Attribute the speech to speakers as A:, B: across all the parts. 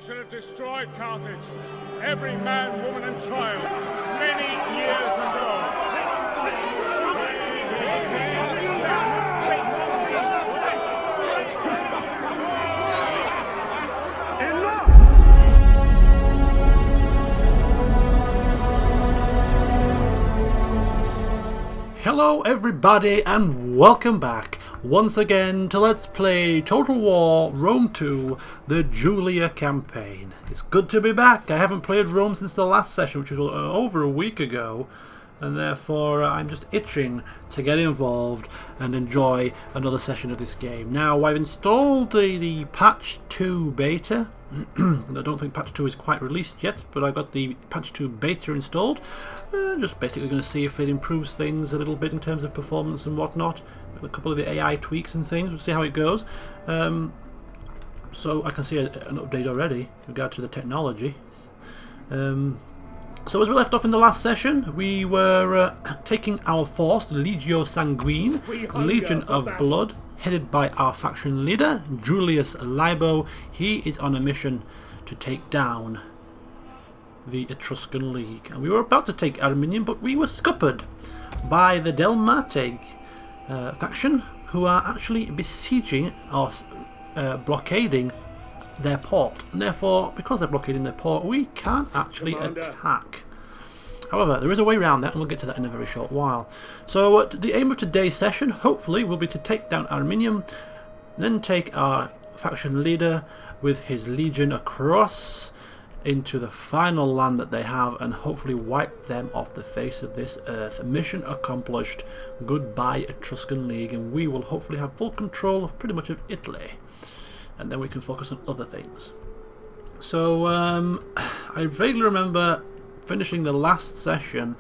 A: should have destroyed Carthage, every man, woman, and child, many years ago.
B: Hello everybody and welcome back once again to Let's Play Total War Rome 2, the Julia campaign. It's good to be back. I haven't played Rome since the last session, which was over a week ago, and therefore I'm just itching to get involved and enjoy another session of this game. Now, I've installed the patch 2 beta. I don't think patch 2 is quite released yet, but I've got the patch 2 beta installed. Just basically going to see if it improves things a little bit in terms of performance and whatnot. A couple of the AI tweaks and things. We'll see how it goes. So I can see an update already with regard to the technology. So as we left off in the last session, we were taking our force, the Legio Sanguine, a Legion of Blood, headed by our faction leader, Julius Libo. He is on a mission to take down the Etruscan League. And we were about to take Ariminum, but we were scuppered by the Delmate faction, who are actually besieging or blockading their port. And therefore, because they're blockading their port, we can't actually attack. However, there is a way around that, and we'll get to that in a very short while. So the aim of today's session, hopefully, will be to take down Ariminum, then take our faction leader with his legion across into the final land that they have, and hopefully wipe them off the face of this earth. Mission accomplished. Goodbye Etruscan League, and we will hopefully have full control of pretty much of Italy, and then we can focus on other things. So I vaguely remember finishing the last session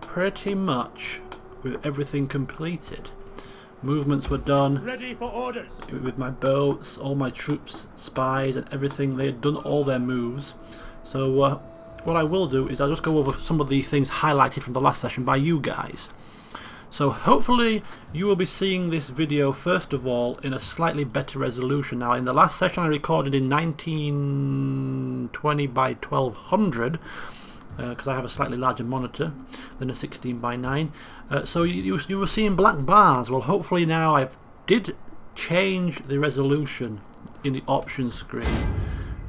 B: pretty much with everything completed. Movements were done.
A: Ready for orders.
B: With my boats, all my troops, spies and everything. They had done all their moves. So what I will do is I'll just go over some of the things highlighted from the last session by you guys. So hopefully you will be seeing this video first of all in a slightly better resolution. Now, in the last session I recorded in 1920 by 1200 because I have a slightly larger monitor than a 16 by 9. So you were seeing black bars. Well, hopefully now I did change the resolution in the options screen.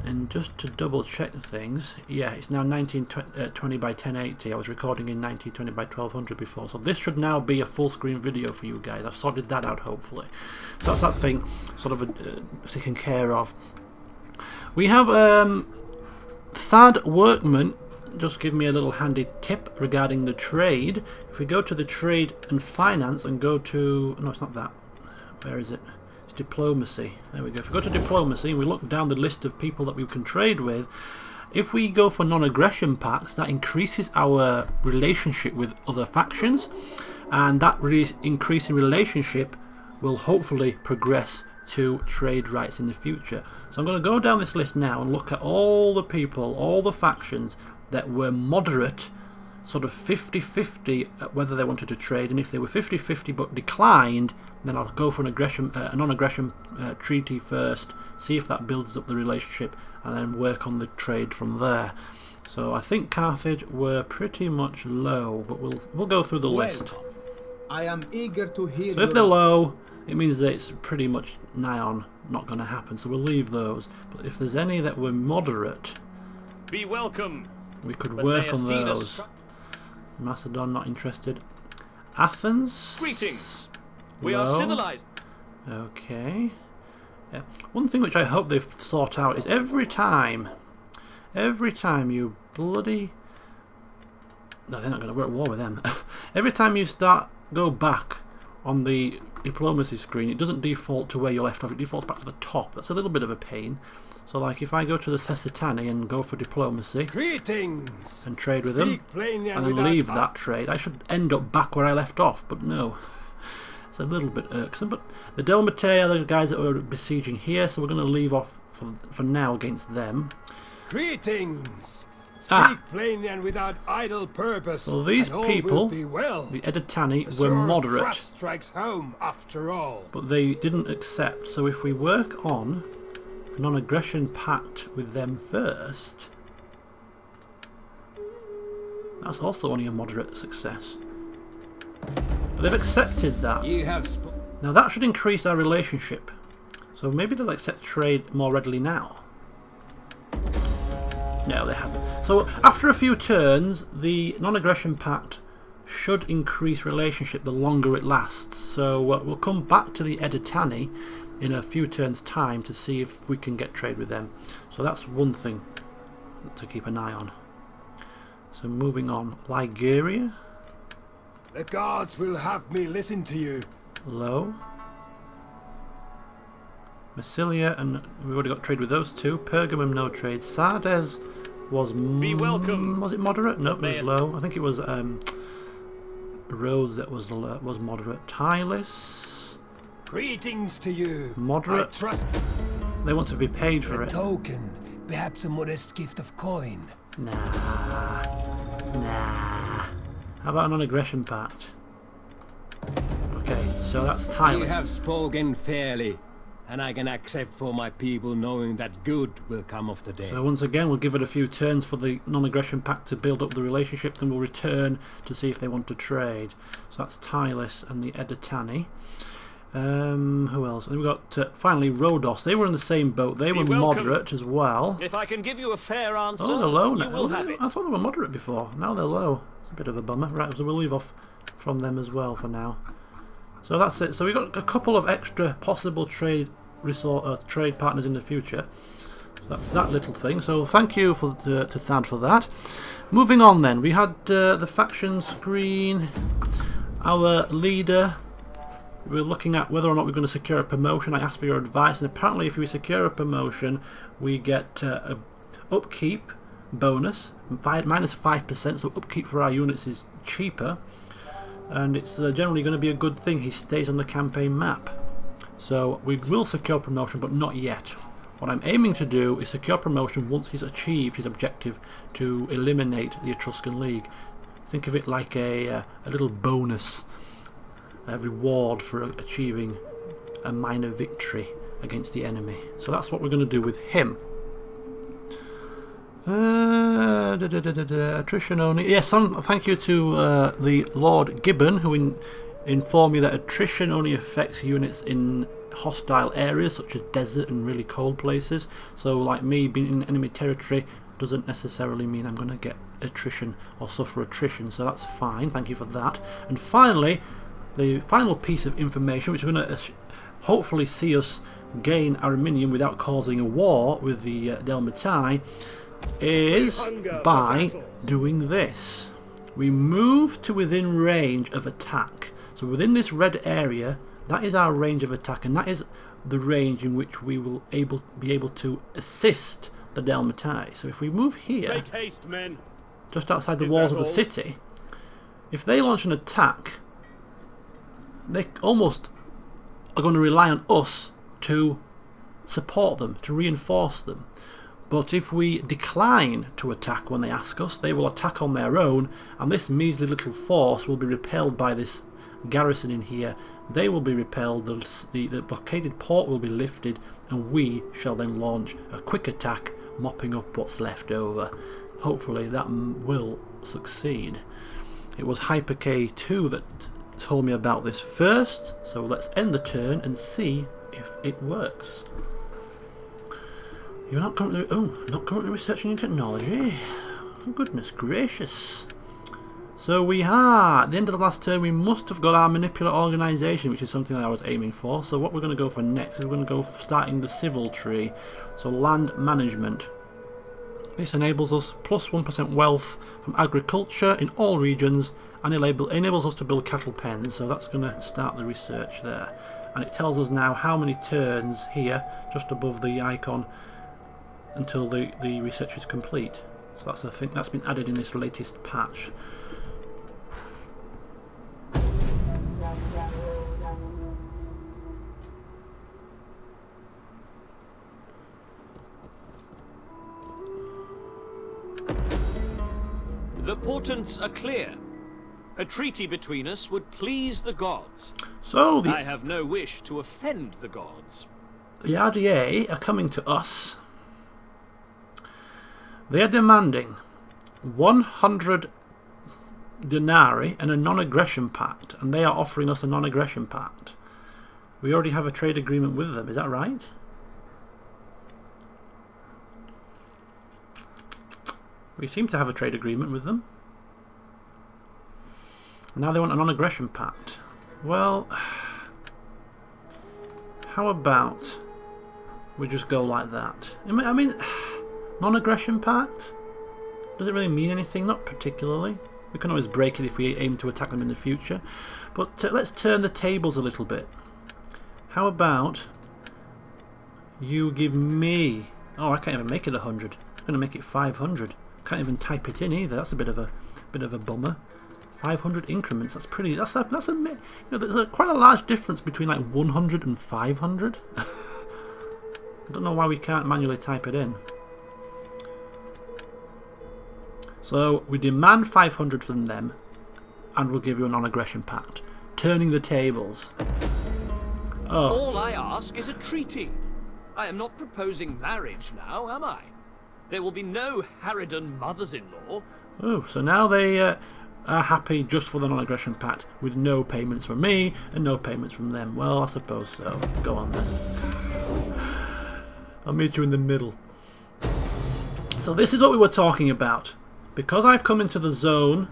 B: And just to double check things, yeah, it's now 1920 by 1080. I was recording in 1920 by 1200 before, so this should now be a full screen video for you guys. I've sorted that out, hopefully. So that's that thing sort of taken care of. We have Thad Workman just give me a little handy tip regarding the trade. If we go to the trade and finance and go to, no, it's not that. Where is it? It's diplomacy. There we go. If we go to diplomacy and we look down the list of people that we can trade with, if we go for non-aggression pacts, that increases our relationship with other factions, and that increasing relationship will hopefully progress to trade rights in the future. So I'm going to go down this list now and look at all the people, all the factions that were moderate, sort of 50-50 whether they wanted to trade, and if they were 50-50 but declined, then I'll go for an aggression, a non-aggression treaty first, see if that builds up the relationship, and then work on the trade from there. So I think Carthage were pretty much low, but we'll go through the list.
C: I am eager to hear.
B: So if they're low, it means that it's pretty much nigh on not going to happen, so we'll leave those. But if there's any that were moderate,
A: be welcome.
B: We could work on those. Macedon, not interested. Athens.
A: Greetings. We are civilized.
B: Okay. Yeah. One thing which I hope they've sought out is every time you bloody... No, they're not going to work war with them. Every time you go back on the diplomacy screen, it doesn't default to where you left off. It defaults back to the top. That's a little bit of a pain. So, like, if I go to the Sessitani and go for diplomacy,
C: greetings,
B: and trade with them, and then leave that trade, I should end up back where I left off, but no. It's a little bit irksome, but the Delmate are the guys that were besieging here, so we're going to leave off for now against them.
C: Greetings! Speak plainly and without idle purpose.
B: So these people,
C: well.
B: the Editani, were moderate.
C: Strikes home after all.
B: But they didn't accept, so if we work on a non-aggression pact with them first. That's also only a moderate success. But they've accepted that.
C: You have
B: Now that should increase our relationship. So maybe they'll accept trade more readily now. No, they haven't. So after a few turns, the non-aggression pact should increase relationship the longer it lasts. So we'll come back to the Editani in a few turns' time to see if we can get trade with them. So that's one thing to keep an eye on. So moving on, Ligeria.
C: The gods will have me listen to you.
B: Low. Massilia, and we've already got trade with those two. Pergamum, no trade. Sardes was
A: Be welcome.
B: Was it moderate? No, it was
A: Mayeth.
B: low. I think it was Rhodes that was moderate. Tylis,
C: Greetings to you.
B: moderate.
C: I trust
B: They want to be paid for
C: a
B: it.
C: token, perhaps a modest gift of coin.
B: Nah. How about a non-aggression pact? Okay, so that's
C: You
B: Tylis.
C: have spoken fairly, and I can accept for my people knowing that good will come of the day.
B: So once again, we'll give it a few turns for the non-aggression pact to build up the relationship, then we'll return to see if they want to trade. So that's Tylis and the Editani. Who else? And we've got finally Rhodos. They were in the same boat. They were
A: welcome.
B: moderate as well.
A: If I can give you a fair answer,
B: Oh, they're low now.
A: you will have it.
B: I thought they were moderate before. Now they're low. It's a bit of a bummer. Right, so we'll leave off from them as well for now. So that's it. So we've got a couple of extra possible trade partners in the future. So that's that little thing. So thank you to Thad for that. Moving on then, we had the faction screen. Our leader. We're looking at whether or not we're going to secure a promotion. I asked for your advice, and apparently if we secure a promotion, we get a upkeep bonus, minus 5%, so upkeep for our units is cheaper, and it's generally going to be a good thing. He stays on the campaign map. So we will secure promotion, but not yet. What I'm aiming to do is secure promotion once he's achieved his objective to eliminate the Etruscan League. Think of it like a little bonus. A reward for achieving a minor victory against the enemy. So that's what we're going to do with him. Attrition only. Yes, thank you to the Lord Gibbon, who informed me that attrition only affects units in hostile areas such as desert and really cold places. So like me being in enemy territory doesn't necessarily mean I'm going to get attrition or suffer attrition, so that's fine. Thank you for that. And finally, the final piece of information, which is going to hopefully see us gain Ariminum without causing a war with the Delmatai, is by doing this. We move to within range of attack. So within this red area, that is our range of attack, and that is the range in which we will be able to assist the Delmatai. So if we move here,
A: Make haste, men.
B: just outside the
A: Is
B: walls
A: that
B: of the
A: all?
B: city, if they launch an attack, they almost are going to rely on us to support them, to reinforce them. But if we decline to attack when they ask us, they will attack on their own, and this measly little force will be repelled by this garrison in here. They will be repelled, the blockaded port will be lifted, and we shall then launch a quick attack, mopping up what's left over. Hopefully that will succeed. It was Hyper K2 that told me about this first, so let's end the turn and see if it works. You're not currently researching in technology? Oh, goodness gracious. So we are, at the end of the last turn, we must have got our manipular organisation, which is something that I was aiming for. So what we're going to go for next is we're going to go starting the civil tree. So land management. This enables us plus 1% wealth from agriculture in all regions, and enables us to build cattle pens. So that's going to start the research there. And it tells us now how many turns here, just above the icon, until the research is complete. So that's a thing that's been added in this latest patch.
A: The portents are clear. A treaty between us would please the gods.
B: So
A: I have no wish to offend the gods.
B: The RDA are coming to us. They are demanding 100 denarii and a non-aggression pact, and they are offering us a non-aggression pact. We already have a trade agreement with them, is that right? We seem to have a trade agreement with them. Now they want a non-aggression pact. Well, how about we just go like that? I mean, non-aggression pact? Does it really mean anything? Not particularly. We can always break it if we aim to attack them in the future. But let's turn the tables a little bit. How about you give me... Oh, I can't even make it 100. I'm going to make it 500. Can't even type it in either. That's a bit of a bummer. 500 increments. That's pretty. That's a you know, there's quite a large difference between like 100 and 500. I don't know why we can't manually type it in. So we demand 500 from them, and we'll give you a non-aggression pact. Turning the tables. Oh.
D: All I ask is a treaty. I am not proposing marriage now, am I? There will be no Harridan mothers-in-law.
B: Oh, so now they are happy just for the non-aggression pact, with no payments from me and no payments from them. Well, I suppose so. Go on then. I'll meet you in the middle. So this is what we were talking about. Because I've come into the zone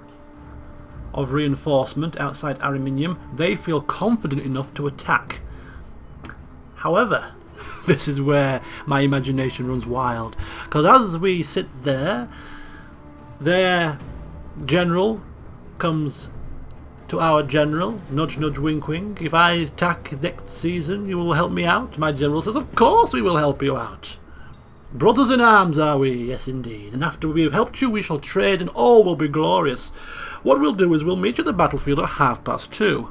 B: of reinforcement outside Ariminum, they feel confident enough to attack. However, this is where my imagination runs wild. Because as we sit there, their general comes to our general, nudge nudge wink wink. If I attack next season, you will help me out? My general says, of course we will help you out. Brothers in arms are we, yes indeed, and after we have helped you we shall trade and all will be glorious. What we'll do is we'll meet you at the battlefield at 2:30.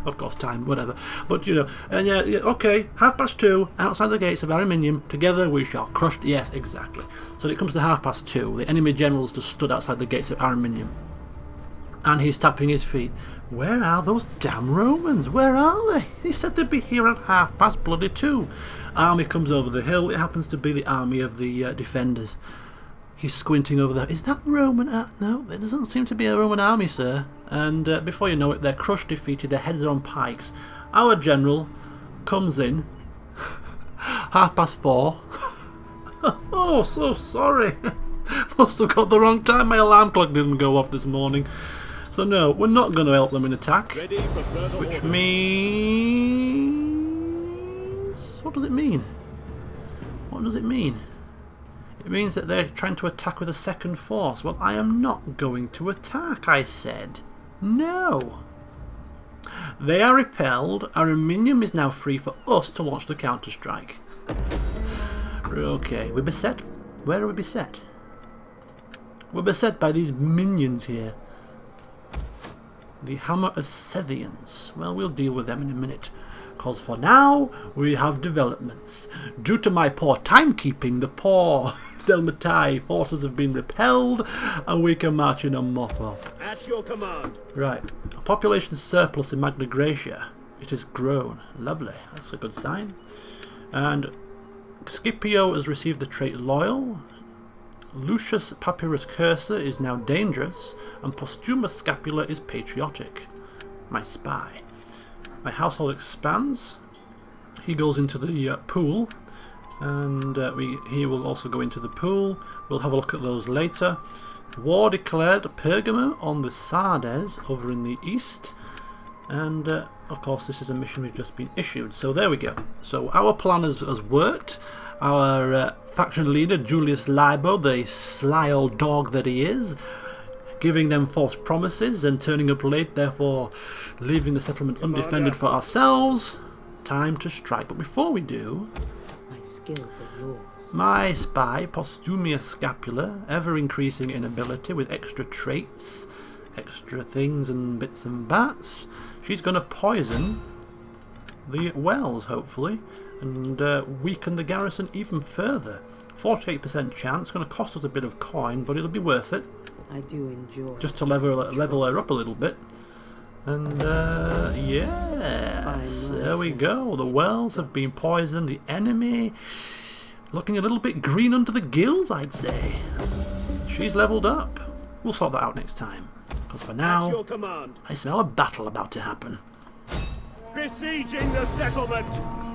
B: Of course, time, whatever. But you know, and yeah, okay, 2:30 outside the gates of Ariminum. Together we shall crush. Yes, exactly. So when it comes to 2:30, the enemy general's just stood outside the gates of Ariminum, and he's tapping his feet. Where are those damn Romans? Where are they? He said they'd be here at 2:30. Army comes over the hill. It happens to be the army of the defenders. He's squinting over there. Is that Roman? No, there doesn't seem to be a Roman army, sir. And before you know it, they're crushed, defeated. Their heads are on pikes. Our general comes in 4:30. Oh, so sorry. Must have got the wrong time. My alarm clock didn't go off this morning. So no, we're not going to help them in attack.
A: Ready for further
B: Which
A: orders.
B: means... What does it mean? What does it mean? It means that they're trying to attack with a second force. Well, I am not going to attack, I said. No. They are repelled. Ariminum is now free for us to launch the counter-strike. Okay, we're beset. Where are we beset? We're beset by these minions here. The Hammer of Scythians. Well, we'll deal with them in a minute. Because for now, we have developments. Due to my poor timekeeping, the poor Delmatai forces have been repelled, and we can march in and mop up.
A: At your command.
B: Right. A population surplus in Magna Graecia. It has grown. Lovely. That's a good sign. And Scipio has received the trait Loyal. Lucius Papyrus Cursor is now dangerous, and Posthumus Scapula is patriotic. My spy. My household expands. He goes into the pool, and he will also go into the pool. We'll have a look at those later. War declared Pergamum on the Sardes over in the east, and of course this is a mission we've just been issued. So there we go. So our plan has worked. Our faction leader Julius Libo, the sly old dog that he is, giving them false promises and turning up late, therefore leaving the settlement undefended for ourselves. Time to strike. But before we do,
E: My skills are yours.
B: my spy, Posthumus Scapula, ever increasing in ability with extra traits, extra things and bits and bats, she's going to poison the wells, hopefully, and weaken the garrison even further. 48% chance, going to cost us a bit of coin, but it'll be worth it.
E: I do enjoy.
B: Just to level her up a little bit. And yes, there we go. The wells have been poisoned. The enemy looking a little bit green under the gills, I'd say. She's leveled up. We'll sort that out next time. Because for now, I smell a battle about to happen.
F: Besieging the settlement!